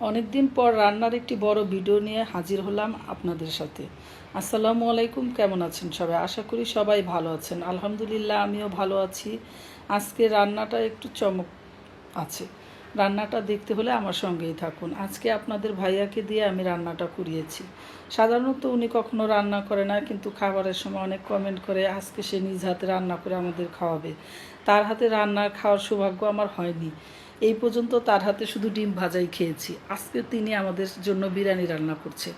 অনেকদিন পর রান্নার একটি বড় ভিডিও নিয়ে হাজির হলাম আপনাদের সাথে। আসসালামু আলাইকুম, কেমন আছেন সবাই? আশা করি সবাই ভালো আছেন। আলহামদুলিল্লাহ, আমিও ভালো আছি। আজকে রান্নাটা একটু চমক আছে। রান্নাটা দেখতে হলে আমার সঙ্গেই থাকুন। আজকে আপনাদের ভাইয়াকে দিয়ে আমি রান্নাটা করিয়েছি। সাধারণত উনি কখনো রান্না করে না, কিন্তু খাবারের সময় অনেক কমেন্ট করে আজকে সে নিজ হাতে রান্না করে আমাদের খাওয়াবে। তার হাতে রান্না খাওয়ার সৌভাগ্য আমার হয়নি। এই পর্যন্ত তার হাতে শুধু ডিম ভাজাই খেয়েছি। আজকে তিনি আমাদের জন্য বিরিয়ানি রান্না করছে।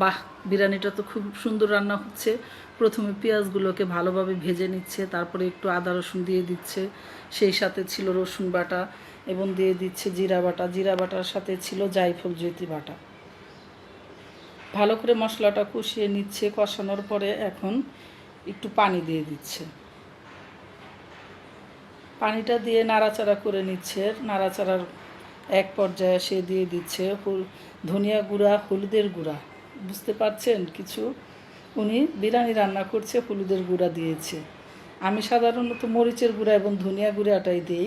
বাহ, বিরিয়ানিটা তো খুব সুন্দর রান্না হচ্ছে। প্রথমে পেঁয়াজগুলোকে ভালোভাবে ভেজে নিচ্ছে, তারপরে একটু আদা রসুন দিয়ে দিচ্ছে, সেই সাথে ছিল রসুন বাটা এবং দিয়ে দিচ্ছে জিরা বাটা। জিরা বাটার সাথে ছিল জায়ফল জয়িত্রী বাটা। ভালো করে মশলাটা কষিয়ে নিচ্ছে। কষানোর পরে এখন একটু পানি দিয়ে দিচ্ছে। পানিটা দিয়ে নাড়াচাড়া করে নিচ্ছে। নাড়াচাড়ার এক পর্যায়ে সে দিয়ে দিচ্ছে ধনিয়া গুঁড়া, হলুদের গুঁড়া। বুঝতে পারছেন কিছু? উনি বিরিয়ানি রান্না করছে, হলুদের গুঁড়া দিয়েছে। আমি সাধারণত মরিচের গুঁড়া এবং ধনিয়া গুঁড়াটাই দিই।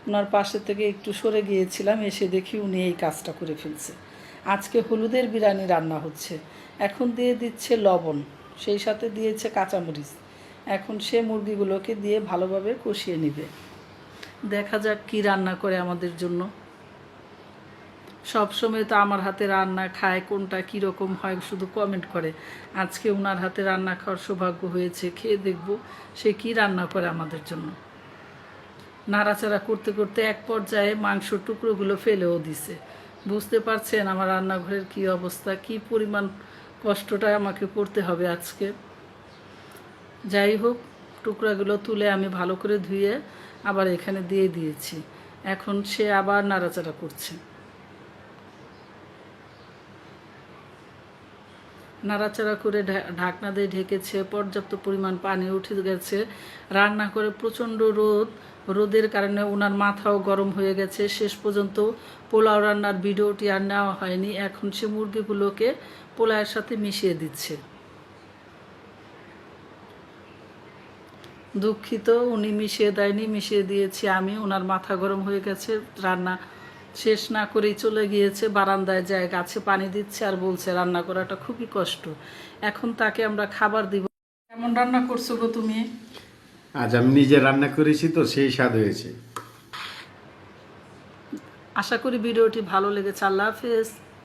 ওনার পাশে থেকে একটু সরে গিয়েছিলাম, এসে দেখি উনি এই কাজটা করে ফেলছে। আজকে হলুদের বিরিয়ানি রান্না হচ্ছে। এখন দিয়ে দিচ্ছে লবণ, সেই সাথে দিয়েছে কাঁচামরিচ। এখন সে মুরগিগুলোকে দিয়ে ভালোভাবে কষিয়ে নেবে। দেখা যাক কি রান্না করে আমাদের জন্য। সবসময় তো আমার হাতে রান্না খায়, কোনটা কীরকম হয় শুধু কমেন্ট করে। আজকে ওনার হাতে রান্না খাওয়ার সৌভাগ্য হয়েছে, খেয়ে দেখব সে কি রান্না করে আমাদের জন্য। নাড়াচাড়া করতে করতে এক পর্যায়ে মাংসর টুকরোগুলো ফেলেও দিছে। বুঝতে পারছেন আমার রান্নাঘরের কি অবস্থা, কি পরিমাণ কষ্টটা আমাকে করতে হবে আজকে। যাই হোক, টুকরাগুলো তুলে আমি ভালো করে ধুয়ে আবার এখানে দিয়ে দিয়েছি। এখন সে আবার নাড়াচাড়া করছে। নাড়াচাড়া করে ঢাকনা দিয়ে ঢেকেছে। পর্যাপ্ত পরিমাণ পানি উঠে গেছে। রান্না করে প্রচণ্ড রোদের কারণে ওনার মাথাও গরম হয়ে গেছে। শেষ পর্যন্ত পোলাও রান্নার ভিডিওটি আর নেওয়া হয়নি। এখন সে মুরগিগুলোকে পোলাওয়ের সাথে মিশিয়ে দিচ্ছে। দুঃখিত, উনি মিশিয়ে দেয়নি, মিশিয়ে দিয়েছি আমি। ওনার মাথা গরম হয়ে গেছে, রান্না শেষ না করেই চলে গিয়েছে। বারান্দায় যায়, গাছে পানি দিচ্ছে আর বলছে রান্না করাটা খুবই কষ্ট। এখন তাকে আমরা খাবার দিব। কেমন রান্না করছো গো তুমি? আজ আমি নিজে রান্না করেছি, তো সেই স্বাদ হয়েছে। আশা করি ভিডিওটি ভালো লেগেছে। আল্লাহ হাফেজ।